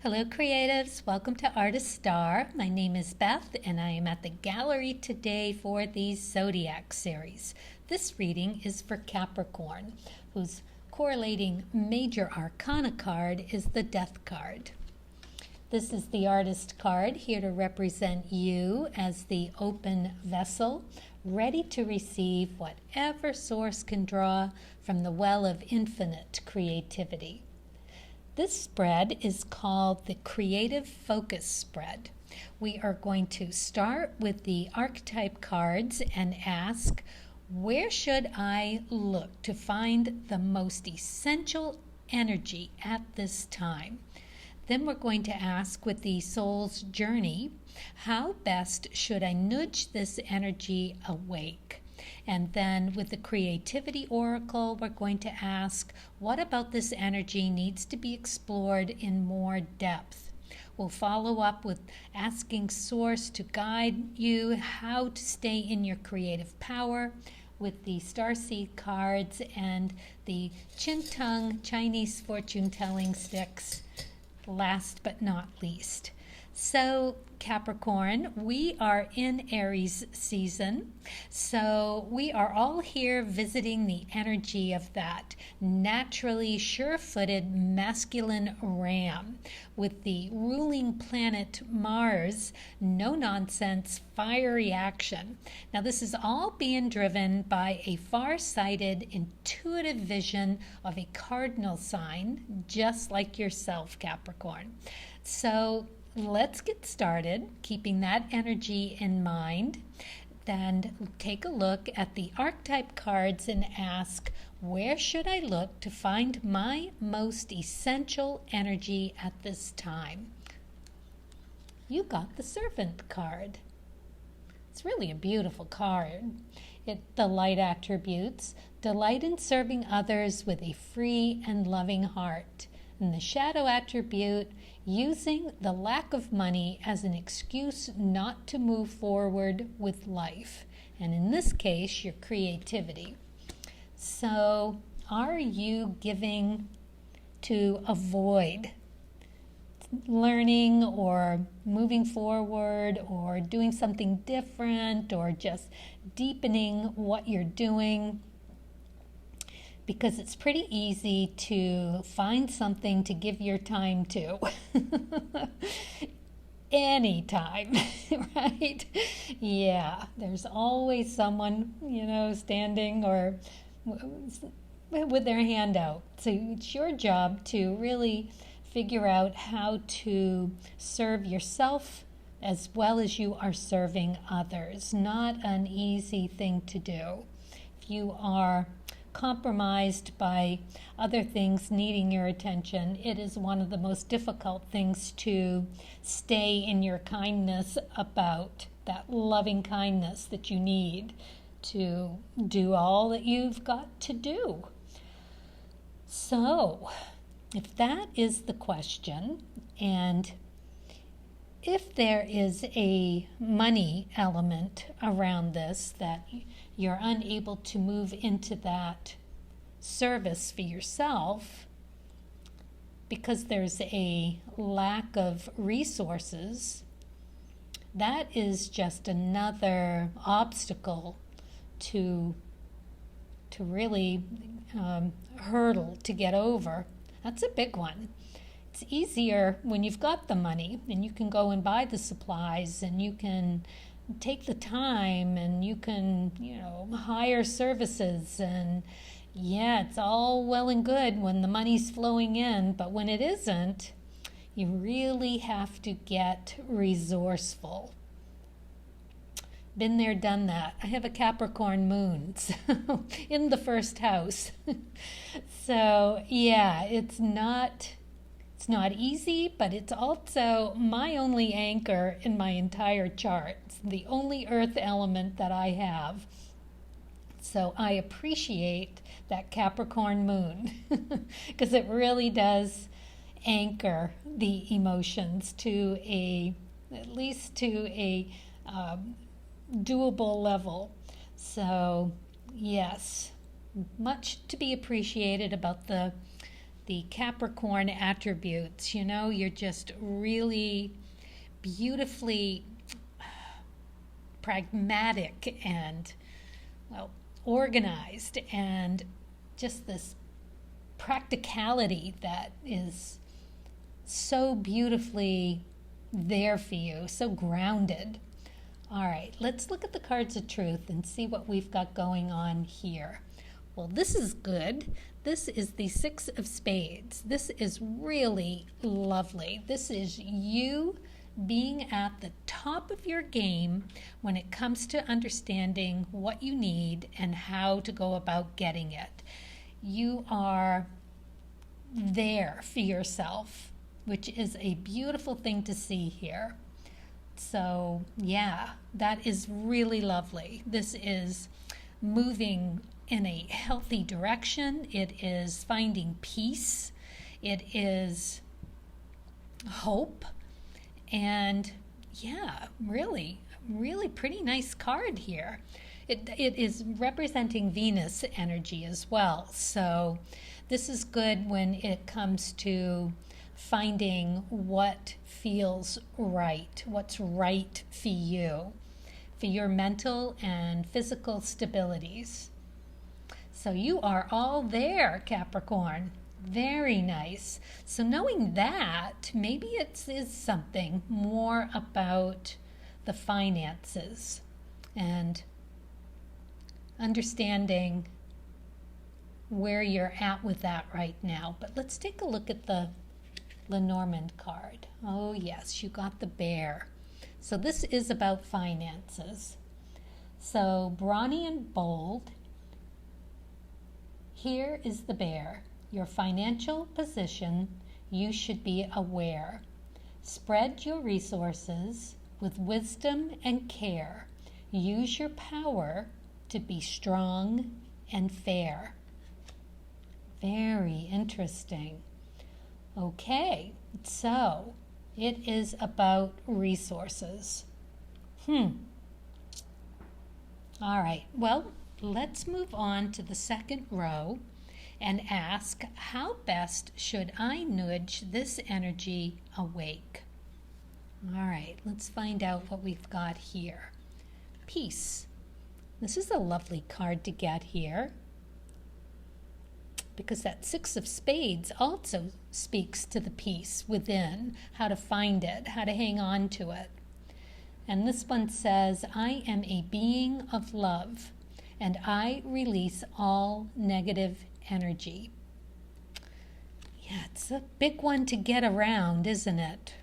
Hello, creatives. Welcome to Artist Star. My name is Beth, and I am at the gallery today for the Zodiac series. This reading is for Capricorn, whose correlating major arcana card is the Death card. This is the Artist card, here to represent you as the open vessel, ready to receive whatever source can draw from the well of infinite creativity. This spread is called the Creative Focus Spread. We are going to start with the archetype cards and ask, where should I look to find the most essential energy at this time? Then we're going to ask with the soul's journey, how best should I nudge this energy awake? And then with the creativity oracle, we're going to ask, what about this energy needs to be explored in more depth? We'll follow up with asking source to guide you how to stay in your creative power with the starseed cards and the Qin Chinese fortune telling sticks, last but not least. So Capricorn, we are in Aries season, so we are all here visiting the energy of that naturally sure-footed masculine ram with the ruling planet Mars, no-nonsense, fiery action. Now this is all being driven by a far-sighted, intuitive vision of a cardinal sign, just like yourself, Capricorn. So let's get started, keeping that energy in mind. Then take a look at the archetype cards and ask, where should I look to find my most essential energy at this time? You got the Servant card. It's really a beautiful card. The light attributes, delight in serving others with a free and loving heart. And the shadow attribute, using the lack of money as an excuse not to move forward with life. And in this case, your creativity. So, are you giving to avoid learning or moving forward or doing something different or just deepening what you're doing? Because it's pretty easy to find something to give your time to. Anytime, right? Yeah, there's always someone, standing or with their hand out. So it's your job to really figure out how to serve yourself as well as you are serving others. Not an easy thing to do. If you are compromised by other things needing your attention, it is one of the most difficult things to stay in your kindness about, that loving kindness that you need to do all that you've got to do. So, if that is the question, and if there is a money element around this that you're unable to move into that service for yourself because there's a lack of resources, that is just another obstacle to really hurdle to get over. That's a big one. It's easier when you've got the money and you can go and buy the supplies and you can take the time and you can, hire services, and yeah, it's all well and good when the money's flowing in, but when it isn't, you really have to get resourceful. Been there, done that. I have a Capricorn moon, so in the first house. So yeah, it's not easy, but it's also my only anchor in my entire chart. It's the only earth element that I have. So I appreciate that Capricorn moon because it really does anchor the emotions to at least to a doable level. So yes, much to be appreciated about the the Capricorn attributes. You know, you're just really beautifully pragmatic and, well, organized, and just this practicality that is so beautifully there for you, so grounded. All right, let's look at the cards of truth and see what we've got going on here. Well, this is good. This is the Six of Spades. This is really lovely. This is you being at the top of your game when it comes to understanding what you need and how to go about getting it. You are there for yourself, which is a beautiful thing to see here. So, yeah, that is really lovely. This is moving in a healthy direction. It is finding peace. It is hope. And, yeah, really, really pretty nice card here. It is representing Venus energy as well. So this is good when it comes to finding what feels right, what's right for you, for your mental and physical stabilities. So you are all there, Capricorn. Very nice. So knowing that, maybe it is something more about the finances and understanding where you're at with that right now. But let's take a look at the Lenormand card. Oh yes, you got the bear. So this is about finances. So brawny and bold. Here is the bear. Your financial position, you should be aware. Spread your resources with wisdom and care. Use your power to be strong and fair. Very interesting. Okay, so it is about resources. All right, well, let's move on to the second row and ask, how best should I nudge this energy awake? All right, let's find out what we've got here. Peace. This is a lovely card to get here, because that Six of Spades also speaks to the peace within, how to find it, how to hang on to it. And this one says, I am a being of love, and I release all negative energy. Yeah, it's a big one to get around, isn't it?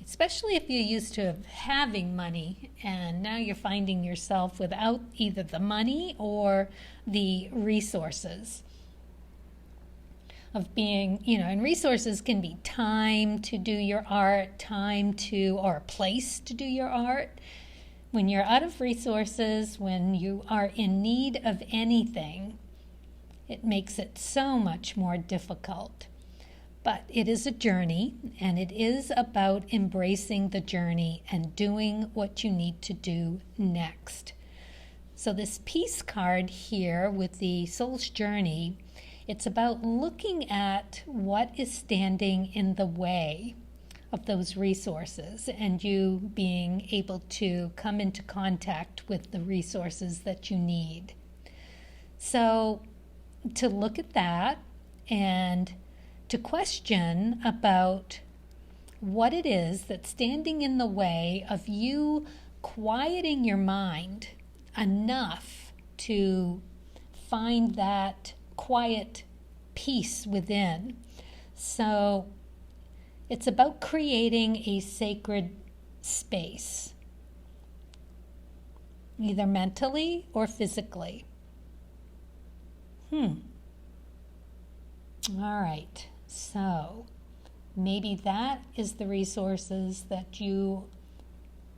Especially if you're used to having money and now you're finding yourself without either the money or the resources of being, and resources can be time to do your art, or a place to do your art. When you're out of resources, when you are in need of anything, it makes it so much more difficult. But it is a journey, and it is about embracing the journey and doing what you need to do next. So this peace card here with the soul's journey, it's about looking at what is standing in the way of those resources and you being able to come into contact with the resources that you need. So to look at that and to question about what it is that's standing in the way of you quieting your mind enough to find that quiet peace within. So it's about creating a sacred space, either mentally or physically. All right. So maybe that is the resources that you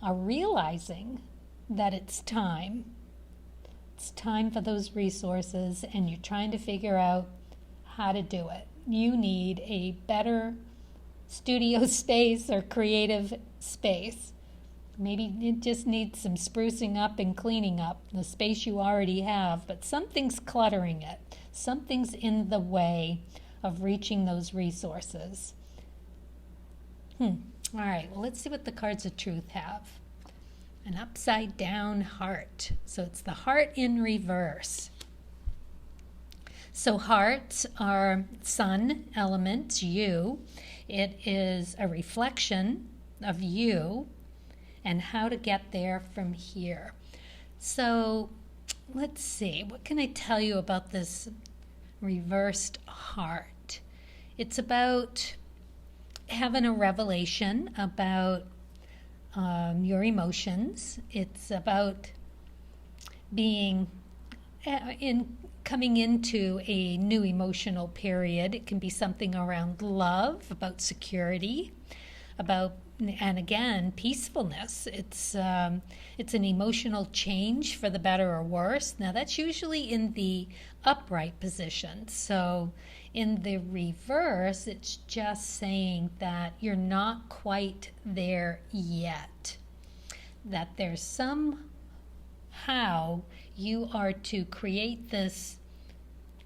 are realizing that it's time. It's time for those resources, and you're trying to figure out how to do it. You need a better studio space or creative space. Maybe it just needs some sprucing up and cleaning up the space you already have, but something's cluttering it. Something's in the way of reaching those resources. All right, well, let's see what the cards of truth have. An upside down heart. So it's the heart in reverse. So hearts are sun elements, you. It is a reflection of you and how to get there from here. So let's see, what can I tell you about this reversed heart? It's about having a revelation about your emotions. It's about being coming into a new emotional period. It can be something around love, about security, about, and again, peacefulness. It's an emotional change for the better or worse. Now that's usually in the upright position. So in the reverse, it's just saying that you're not quite there yet. That there's somehow you are to create this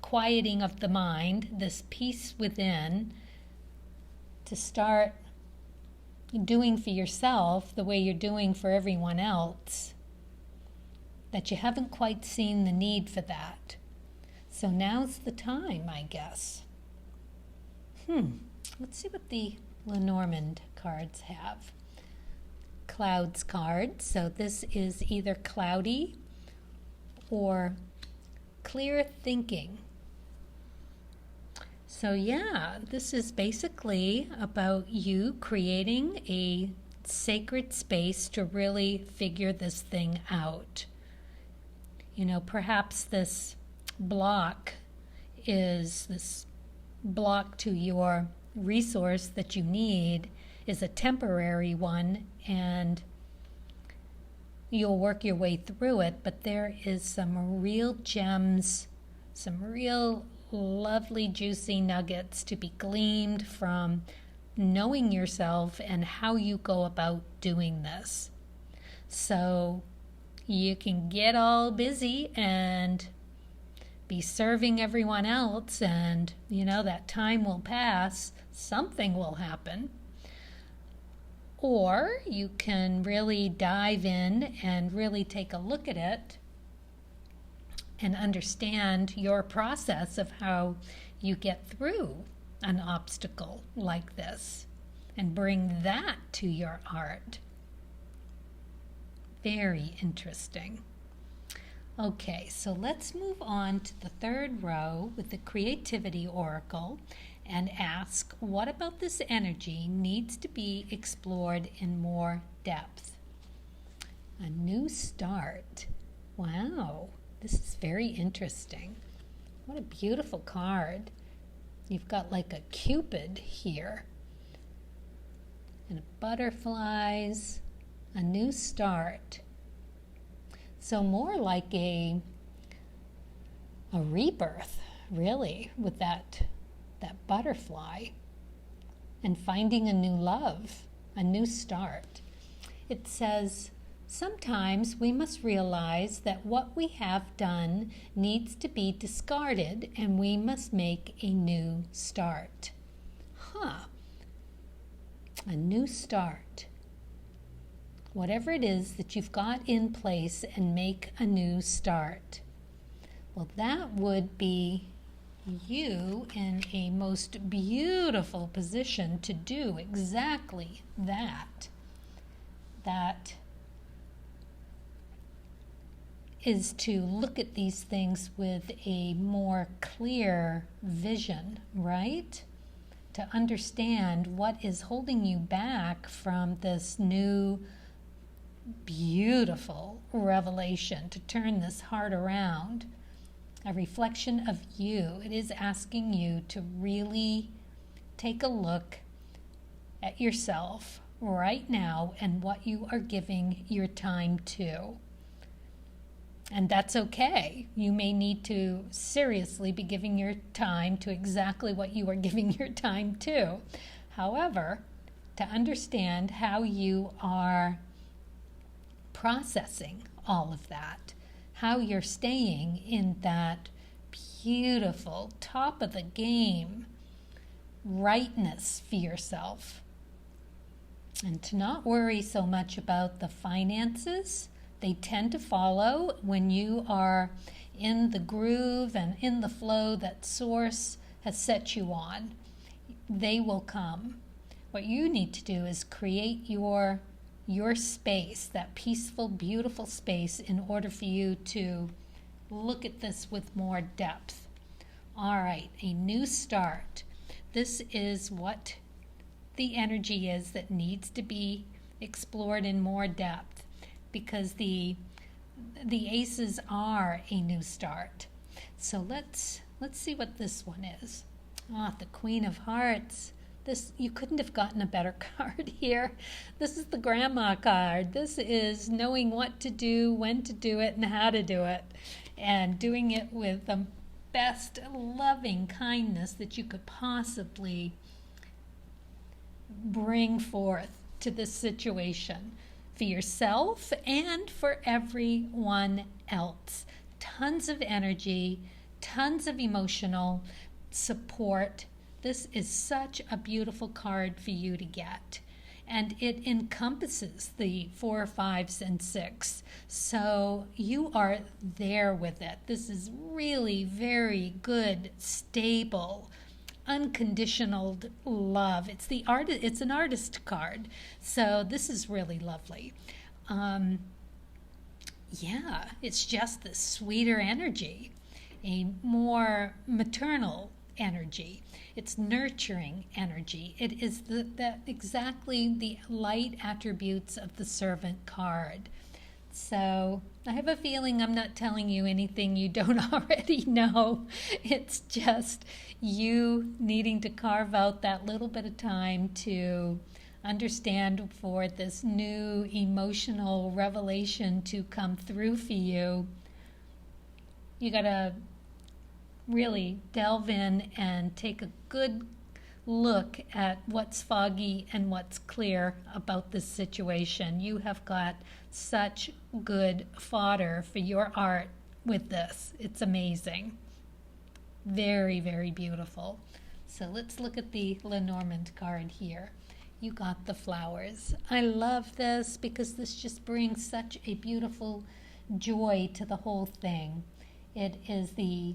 quieting of the mind, this peace within, to start doing for yourself the way you're doing for everyone else, that you haven't quite seen the need for that. So now's the time, I guess. Let's see what the Lenormand cards have. Clouds card. So this is either cloudy or clear thinking. So yeah, this is basically about you creating a sacred space to really figure this thing out. You know, perhaps this block to your resource that you need is a temporary one, and you'll work your way through it, but there is some real gems, some real lovely juicy nuggets to be gleaned from knowing yourself and how you go about doing this. So you can get all busy and be serving everyone else, and that time will pass, something will happen. Or you can really dive in and really take a look at it and understand your process of how you get through an obstacle like this and bring that to your art. Very interesting. Okay, so let's move on to the third row with the Creativity Oracle and ask, what about this energy needs to be explored in more depth? A new start. Wow, this is very interesting. What a beautiful card. You've got like a Cupid here. And butterflies, a new start. So more like a rebirth, really, with that butterfly, and finding a new love, a new start. It says, sometimes we must realize that what we have done needs to be discarded and we must make a new start. A new start. Whatever it is that you've got in place, and make a new start. Well, that would be you in a most beautiful position to do exactly that. That is to look at these things with a more clear vision, right? To understand what is holding you back from this new beautiful revelation, to turn this heart around. A reflection of you. It is asking you to really take a look at yourself right now and what you are giving your time to. And that's okay. You may need to seriously be giving your time to exactly what you are giving your time to. However, to understand how you are processing all of that, how you're staying in that beautiful top of the game rightness for yourself. And to not worry so much about the finances. They tend to follow when you are in the groove and in the flow that Source has set you on. They will come. What you need to do is create your space, that peaceful, beautiful space, in order for you to look at this with more depth. All right, a new start. This is what the energy is that needs to be explored in more depth, because the aces are a new start. So let's see what this one is. The Queen of Hearts. This, you couldn't have gotten a better card here. This is the grandma card. This is knowing what to do, when to do it, and how to do it, and doing it with the best loving kindness that you could possibly bring forth to this situation for yourself and for everyone else. Tons of energy, tons of emotional support. This is such a beautiful card for you to get. And it encompasses the 4, 5s, and 6. So you are there with it. This is really very good, stable, unconditional love. It's an artist card. So this is really lovely. It's just this sweeter energy, a more maternal energy. It's nurturing energy. It is exactly the light attributes of the Servant card. So I have a feeling I'm not telling you anything you don't already know. It's just you needing to carve out that little bit of time to understand, for this new emotional revelation to come through for you. You got to really delve in and take a good look at what's foggy and what's clear about this situation. You have got such good fodder for your art with this. It's amazing. Very, very beautiful. So let's look at the Lenormand card here. You got the flowers. I love this because this just brings such a beautiful joy to the whole thing. It is the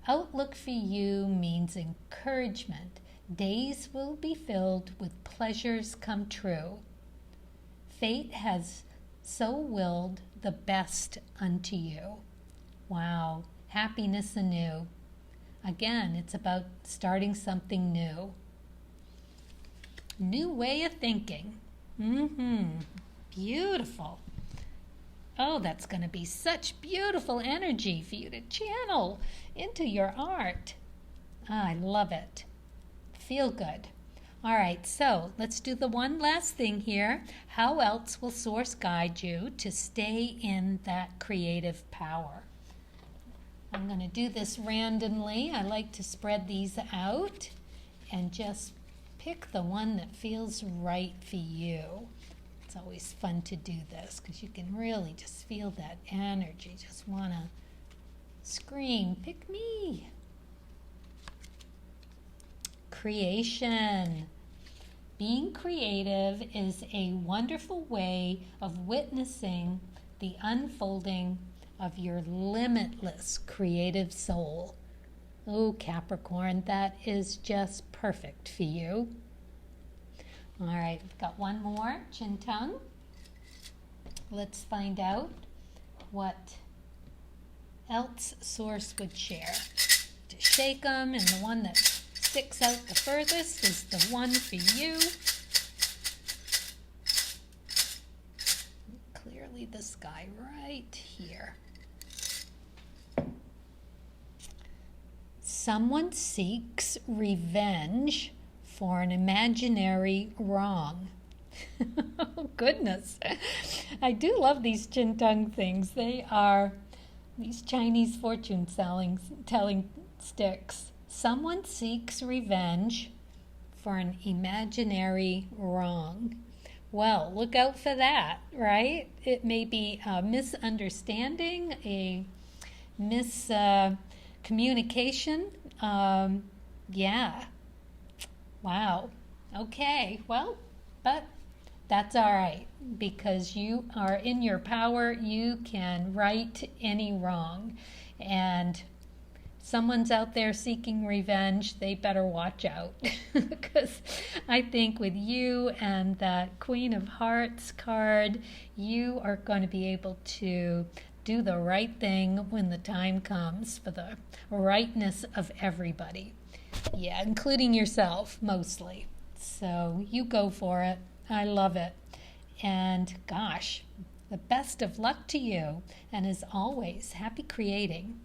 outlook for you, means encouragement. Days will be filled with pleasures come true. Fate has so willed the best unto you. Wow, happiness anew. Again, it's about starting something new. New way of thinking. Beautiful. Oh, that's going to be such beautiful energy for you to channel into your art. I love it. Feel good. All right, so let's do the one last thing here. How else will Source guide you to stay in that creative power? I'm going to do this randomly. I like to spread these out and just pick the one that feels right for you. It's always fun to do this because you can really just feel that energy. Just want to scream, pick me. Creation. Being creative is a wonderful way of witnessing the unfolding of your limitless creative soul. Oh, Capricorn, that is just perfect for you. All right, we've got one more, chin tongue. Let's find out what else Source would share. To shake them, and the one that sticks out the furthest is the one for you. Clearly this guy right here. Someone seeks revenge for an imaginary wrong. Oh, goodness. I do love these chin tongue things. They are these Chinese fortune telling sticks. Someone seeks revenge for an imaginary wrong. Well, look out for that, right? It may be a misunderstanding, a miscommunication. Wow. Okay. Well, but that's all right because you are in your power. You can right any wrong. And someone's out there seeking revenge, they better watch out. Because I think with you and that Queen of Hearts card, you are going to be able to do the right thing when the time comes for the rightness of everybody. Yeah, including yourself mostly. So you go for it. I love it. And gosh, the best of luck to you. And as always, happy creating.